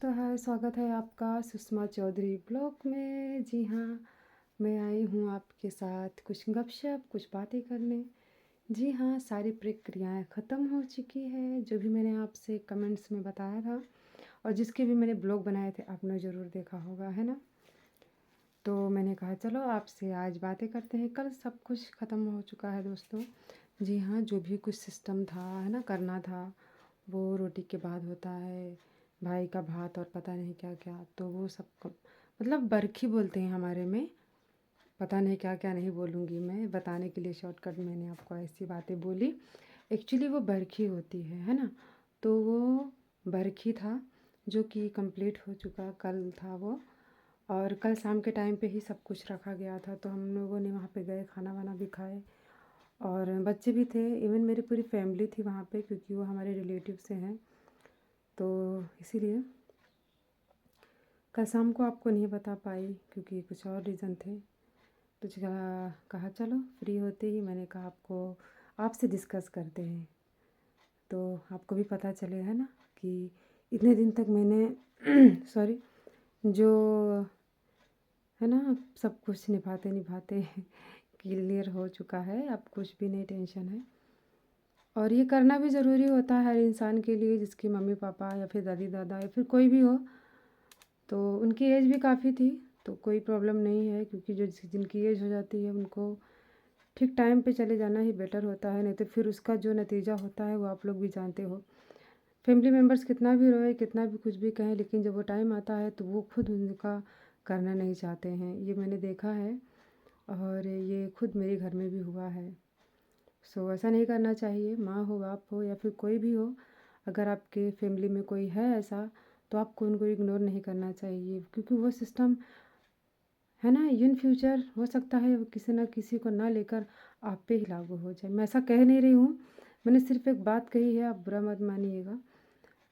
तो हाय, स्वागत है आपका सुषमा चौधरी ब्लॉग में। जी हाँ, मैं आई हूँ आपके साथ कुछ गपशप, कुछ बातें करने। जी हाँ, सारी प्रक्रियाएं ख़त्म हो चुकी है, जो भी मैंने आपसे कमेंट्स में बताया था और जिसके भी मैंने ब्लॉग बनाए थे आपने ज़रूर देखा होगा, है ना। तो मैंने कहा चलो आपसे आज बातें करते हैं। कल सब कुछ ख़त्म हो चुका है दोस्तों। जी हाँ, जो भी कुछ सिस्टम था, है ना, करना था, वो रोटी के बाद होता है। भाई का भात और पता नहीं क्या क्या, तो वो सब मतलब बरखी बोलते हैं हमारे में। पता नहीं क्या क्या, नहीं बोलूँगी मैं, बताने के लिए शॉर्टकट मैंने आपको ऐसी बातें बोली। एक्चुअली वो बरखी होती है ना। तो वो बरखी था जो कि कंप्लीट हो चुका, कल था वो। और कल शाम के टाइम पे ही सब कुछ रखा गया था, तो हम लोगों ने वहाँ पे गए, खाना वाना भी खाए और बच्चे भी थे। इवन मेरी पूरी फैमिली थी वहाँ पे, क्योंकि वो हमारे रिलेटिव से हैं, तो इसीलिए कल शाम को आपको नहीं बता पाई क्योंकि कुछ और रीज़न थे। तो कहा चलो फ्री होते ही मैंने कहा आपको आपसे डिस्कस करते हैं, तो आपको भी पता चले, है ना, कि इतने दिन तक मैंने सॉरी, जो है ना, सब कुछ निभाते निभाते क्लियर हो चुका है, अब कुछ भी नहीं टेंशन है। और ये करना भी ज़रूरी होता है हर इंसान के लिए, जिसकी मम्मी पापा या फिर दादी दादा या फिर कोई भी हो। तो उनकी एज भी काफ़ी थी, तो कोई प्रॉब्लम नहीं है, क्योंकि जो जिनकी एज हो जाती है उनको ठीक टाइम पे चले जाना ही बेटर होता है, नहीं तो फिर उसका जो नतीजा होता है वो आप लोग भी जानते हो। फैमिली मेम्बर्स कितना भी रोए, कितना भी कुछ भी कहें, लेकिन जब वो टाइम आता है तो वो खुद उनका करना नहीं चाहते हैं। ये मैंने देखा है और ये खुद मेरे घर में भी हुआ है। सो ऐसा नहीं करना चाहिए, माँ हो, बाप हो या फिर कोई भी हो। अगर आपके फैमिली में कोई है ऐसा, तो आपको उनको इग्नोर नहीं करना चाहिए, क्योंकि वो सिस्टम है ना, इन फ्यूचर हो सकता है वो किसी ना किसी को ना लेकर आप पे ही लागू हो जाए। मैं ऐसा कह नहीं रही हूँ, मैंने सिर्फ एक बात कही है, आप बुरा मत मानिएगा।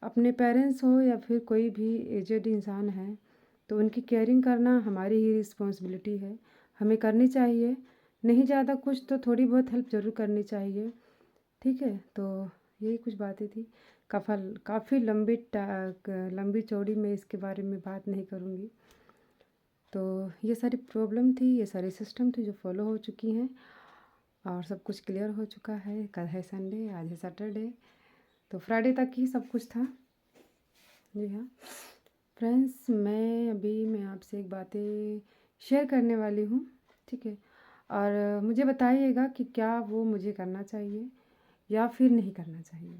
अपने पेरेंट्स हो या फिर कोई भी एजेड इंसान है, तो उनकी केयरिंग करना हमारी ही रिस्पॉन्सिबिलिटी है, हमें करनी चाहिए। नहीं ज़्यादा कुछ तो थोड़ी बहुत हेल्प ज़रूर करनी चाहिए, ठीक है। तो यही कुछ बातें थी। काफ़ी लंबी चौड़ी मैं इसके बारे में बात नहीं करूँगी। तो ये सारी प्रॉब्लम थी, ये सारी सिस्टम थी जो फॉलो हो चुकी हैं और सब कुछ क्लियर हो चुका है। कल है संडे, आज है सैटरडे, तो फ्राइडे तक ही सब कुछ था। जी हाँ फ्रेंड्स, मैं आपसे एक बातें शेयर करने वाली हूँ, ठीक है। और मुझे बताइएगा कि क्या वो मुझे करना चाहिए या फिर नहीं करना चाहिए।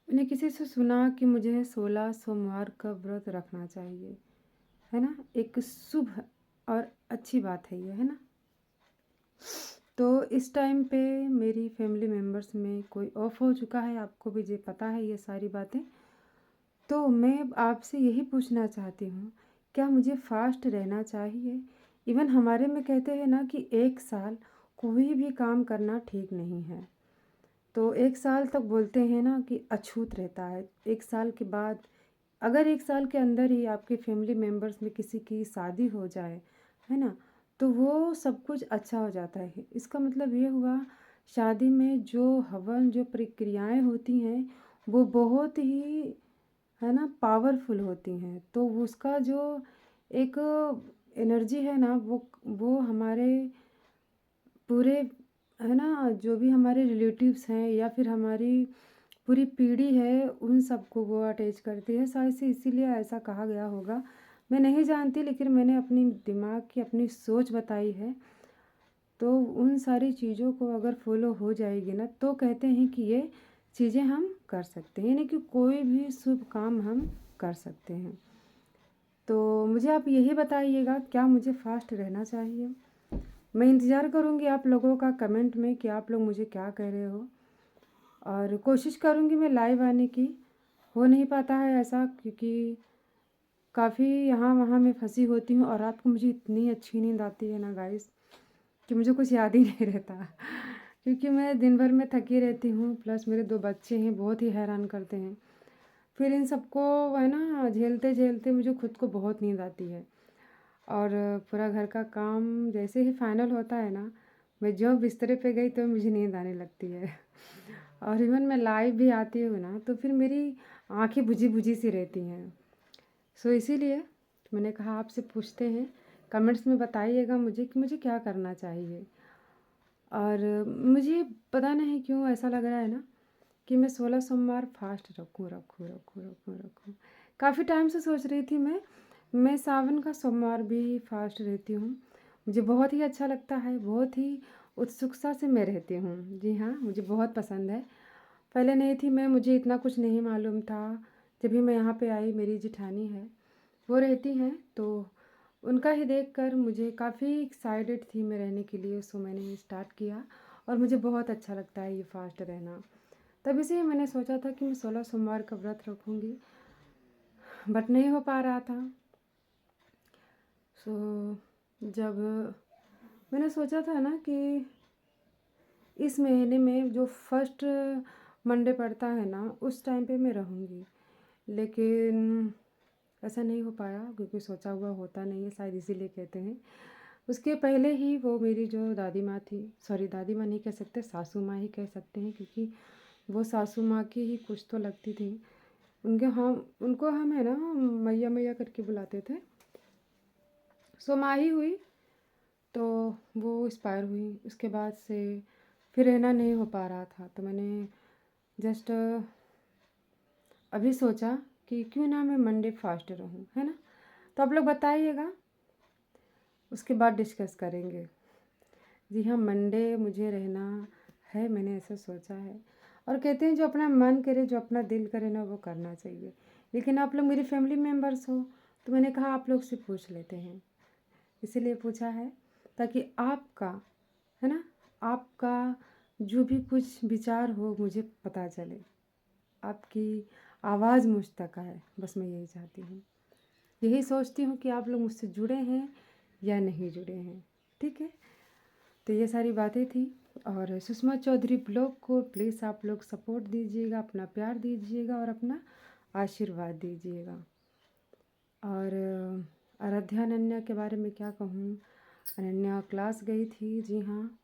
मैंने किसी से सुना कि मुझे 16 सोमवार का व्रत रखना चाहिए, है ना। एक शुभ और अच्छी बात है ये, है ना। तो इस टाइम पे मेरी फैमिली मेम्बर्स में कोई ऑफ हो चुका है, आपको भी ये पता है ये सारी बातें। तो मैं आपसे यही पूछना चाहती हूँ, क्या मुझे फास्ट रहना चाहिए। इवन हमारे में कहते हैं ना कि 1 साल कोई भी काम करना ठीक नहीं है। तो 1 साल तक बोलते हैं ना कि अछूत रहता है। 1 साल के बाद अगर 1 साल के अंदर ही आपके फैमिली मेम्बर्स में किसी की शादी हो जाए, है ना, तो वो सब कुछ अच्छा हो जाता है। इसका मतलब ये हुआ, शादी में जो हवन, जो प्रक्रियाएं होती हैं, वो बहुत ही, है ना, पावरफुल होती हैं। तो उसका जो एक एनर्जी है ना, वो हमारे पूरे, है ना, जो भी हमारे रिलेटिव्स हैं या फिर हमारी पूरी पीढ़ी है, उन सबको वो अटैच करती है। शायद से इसीलिए ऐसा कहा गया होगा, मैं नहीं जानती, लेकिन मैंने अपनी दिमाग की अपनी सोच बताई है। तो उन सारी चीज़ों को अगर फॉलो हो जाएगी ना, तो कहते हैं कि ये चीज़ें हम कर सकते हैं, यानी कि कोई भी शुभ काम हम कर सकते हैं। तो मुझे आप यही बताइएगा, क्या मुझे फास्ट रहना चाहिए। मैं इंतज़ार करूँगी आप लोगों का कमेंट में कि आप लोग मुझे क्या कह रहे हो, और कोशिश करूँगी मैं लाइव आने की। हो नहीं पाता है ऐसा, क्योंकि काफ़ी यहाँ वहाँ मैं फंसी होती हूँ और रात को मुझे इतनी अच्छी नींद आती है ना गाइस, कि मुझे कुछ याद ही नहीं रहता क्योंकि मैं दिन भर में थकी रहती हूँ, प्लस मेरे 2 बच्चे हैं, बहुत ही हैरान करते हैं। फिर इन सबको, है ना, झेलते झेलते मुझे खुद को बहुत नींद आती है। और पूरा घर का काम जैसे ही फाइनल होता है ना, मैं जो बिस्तरे पे गई तो मुझे नींद आने लगती है और इवन मैं लाइव भी आती हूँ ना, तो फिर मेरी आँखें बुझी-बुझी सी रहती हैं। सो इसीलिए मैंने कहा आपसे पूछते हैं, कमेंट्स में बताइएगा मुझे कि मुझे क्या करना चाहिए। और मुझे पता नहीं क्यों ऐसा लग रहा है ना कि मैं 16 सोमवार फास्ट रखूँ। काफ़ी टाइम से सोच रही थी मैं सावन का सोमवार भी फास्ट रहती हूँ। मुझे बहुत ही अच्छा लगता है, बहुत ही उत्सुकता से मैं रहती हूँ। जी हाँ, मुझे बहुत पसंद है। पहले नहीं थी मैं, मुझे इतना कुछ नहीं मालूम था। जब भी मैं यहाँ पे आई, मेरी जेठानी है, वो रहती हैं, तो उनका ही देखकर मुझे काफ़ी एक्साइटेड थी मैं रहने के लिए, सो मैंने स्टार्ट किया और मुझे बहुत अच्छा लगता है ये फास्ट रहना। तभी से ही मैंने सोचा था कि मैं 16 सोमवार का व्रत रखूँगी, बट नहीं हो पा रहा था। सो जब मैंने सोचा था ना कि इस महीने में जो फर्स्ट मंडे पड़ता है ना, उस टाइम पे मैं रहूँगी, लेकिन ऐसा नहीं हो पाया क्योंकि सोचा हुआ होता नहीं है, शायद इसीलिए कहते हैं। उसके पहले ही वो मेरी जो दादी माँ थी, सॉरी दादी माँ नहीं कह सकते, सासू माँ ही कह सकते हैं, क्योंकि वो सासू माँ की ही कुछ तो लगती थी। उनको हम है ना मैया मैया करके बुलाते थे। सो माँ ही हुई, तो वो एक्सपायर हुई। उसके बाद से फिर रहना नहीं हो पा रहा था, तो मैंने जस्ट अभी सोचा कि क्यों ना मैं मंडे फास्ट रहूं, है ना। तो आप लोग बताइएगा, उसके बाद डिस्कस करेंगे। जी हाँ, मंडे मुझे रहना है, मैंने ऐसा सोचा है। और कहते हैं जो अपना मन करे, जो अपना दिल करे ना, वो करना चाहिए। लेकिन आप लोग मेरी फैमिली मेम्बर्स हो, तो मैंने कहा आप लोग से पूछ लेते हैं, इसीलिए पूछा है ताकि आपका, है ना, आपका जो भी कुछ विचार हो मुझे पता चले, आपकी आवाज़ मुझ तक आए, बस मैं यही चाहती हूँ। यही सोचती हूँ कि आप लोग मुझसे जुड़े हैं या नहीं जुड़े हैं, ठीक है। तो ये सारी बातें थी। और सुषमा चौधरी ब्लॉग को प्लीज़ आप लोग सपोर्ट दीजिएगा, अपना प्यार दीजिएगा और अपना आशीर्वाद दीजिएगा। और आराध्या अनन्या के बारे में क्या कहूँ, अनन्या क्लास गई थी, जी हाँ,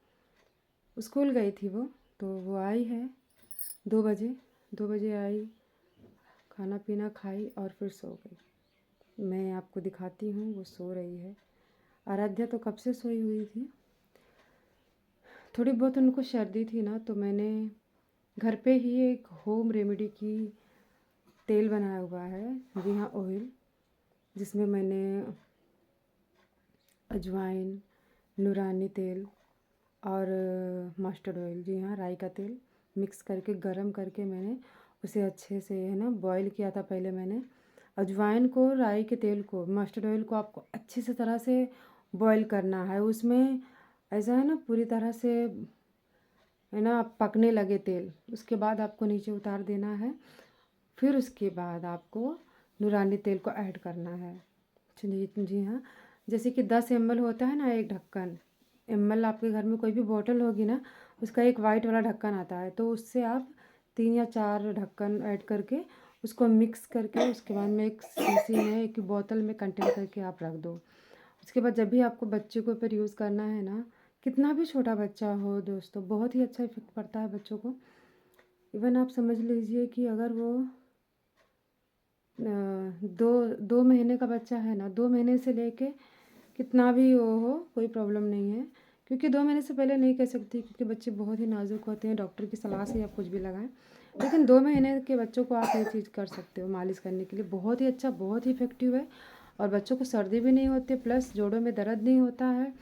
स्कूल गई थी वो, तो वो आई है 2 बजे आई, खाना पीना खाई और फिर सो गई। मैं आपको दिखाती हूँ, वो सो रही है। आराध्या तो कब से सोई हुई थी। थोड़ी बहुत उनको सर्दी थी ना, तो मैंने घर पे ही एक होम रेमेडी की तेल बनाया हुआ है, जी हाँ, ऑयल, जिसमें मैंने अजवाइन, नूरानी तेल और मस्टर्ड ऑयल, जी हाँ, राई का तेल मिक्स करके गरम करके मैंने उसे अच्छे से, है ना, बॉईल किया था। पहले मैंने अजवाइन को, राई के तेल को, मस्टर्ड ऑयल को आपको अच्छी से तरह से बॉईल करना है। उसमें ऐसा है ना, पूरी तरह से, है ना, पकने लगे तेल, उसके बाद आपको नीचे उतार देना है। फिर उसके बाद आपको नूरानी तेल को ऐड करना है। जी जी हाँ, जैसे कि 10 ml होता है ना, एक ढक्कन, ml आपके घर में कोई भी बोतल होगी ना, उसका एक वाइट वाला ढक्कन आता है, तो उससे आप 3 या 4 ढक्कन ऐड करके उसको मिक्स करके उसके बाद में एक शीशी में, एक बोतल में कंटेन करके आप रख दो। उसके बाद जब भी आपको बच्चे को ऊपर यूज़ करना है ना, कितना भी छोटा बच्चा हो दोस्तों, बहुत ही अच्छा इफेक्ट पड़ता है बच्चों को। इवन आप समझ लीजिए कि अगर वो दो 2 महीने का बच्चा है ना, 2 महीने से लेके कितना भी वो हो, कोई प्रॉब्लम नहीं है, क्योंकि 2 महीने से पहले नहीं कह सकती, क्योंकि बच्चे बहुत ही नाजुक होते हैं, डॉक्टर की सलाह से आप कुछ भी लगाएं। लेकिन 2 महीने के बच्चों को आप ये चीज़ कर सकते हो मालिश करने के लिए, बहुत ही अच्छा, बहुत ही इफेक्टिव है। और बच्चों को सर्दी भी नहीं होती, प्लस जोड़ों में दर्द नहीं होता है,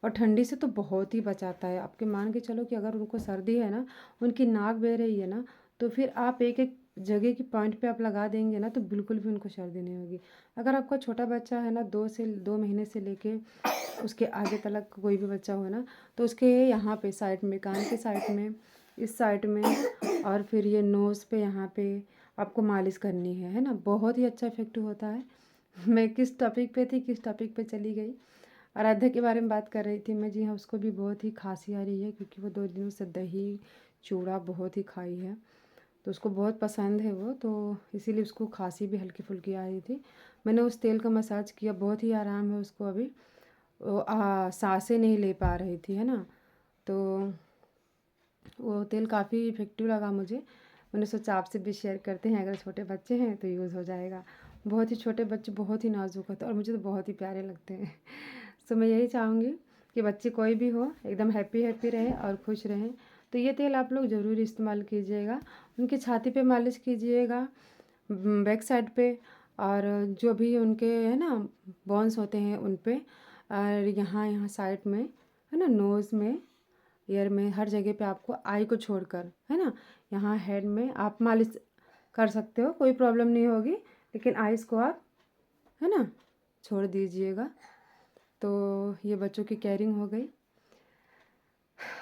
और ठंडी से तो बहुत ही बचाता है। आपके मान के चलो कि अगर उनको सर्दी है ना, उनकी नाक बह रही है ना, तो फिर आप एक एक जगह की पॉइंट पे आप लगा देंगे ना, तो बिल्कुल भी उनको सर्दी नहीं होगी। अगर आपका छोटा बच्चा है ना, 2 महीने से लेके उसके आगे तलक कोई भी बच्चा हो ना, तो उसके यहाँ पे साइड में, कान के साइड में, इस साइड में, और फिर ये नोज़ पे, यहाँ पे आपको मालिश करनी है ना, बहुत ही अच्छा इफेक्टिव होता है। मैं किस टॉपिक पे थी, किस टॉपिक पे चली गई। आराध्या के बारे में बात कर रही थी मैं, जी हाँ, उसको भी बहुत ही खांसी आ रही है, क्योंकि वो 2 दिनों से दही चूड़ा बहुत ही खाई है, तो उसको बहुत पसंद है वो, तो इसीलिए उसको खांसी भी हल्की फुल्की आ रही थी। मैंने उस तेल का मसाज किया, बहुत ही आराम है उसको अभी। वो सांसें नहीं ले पा रही थी, है ना, तो वो तेल काफ़ी इफ़ेक्टिव लगा मुझे। मैंने सोचा आपसे भी शेयर करते हैं, अगर छोटे बच्चे हैं तो यूज़ हो जाएगा। बहुत ही छोटे बच्चे बहुत ही नाज़ुक होते हैं और मुझे तो बहुत ही प्यारे लगते हैं। सो मैं यही चाहूँगी कि बच्चे कोई भी हो एकदम हैप्पी रहे और खुश रहें। तो ये तेल आप लोग ज़रूर इस्तेमाल कीजिएगा। उनकी छाती पे मालिश कीजिएगा, बैक साइड पे, और जो भी उनके है ना बोन्स होते हैं उन पे, और यहाँ यहाँ साइड में है ना, नोज़ में, ईयर में, हर जगह पे आपको, आई को छोड़कर है ना, यहाँ हेड में आप मालिश कर सकते हो, कोई प्रॉब्लम नहीं होगी। लेकिन आइज़ को आप है ना छोड़ दीजिएगा। तो ये बच्चों की केयरिंग हो गई।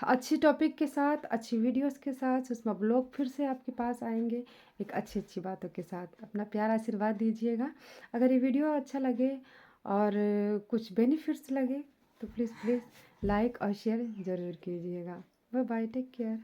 अच्छी टॉपिक के साथ, अच्छी वीडियोस के साथ सुषमा ब्लॉग फिर से आपके पास आएंगे एक अच्छी अच्छी बातों के साथ। अपना प्यारा आशीर्वाद दीजिएगा। अगर ये वीडियो अच्छा लगे और कुछ बेनिफिट्स लगे तो प्लीज़ लाइक और शेयर ज़रूर कीजिएगा। Bye bye, take care.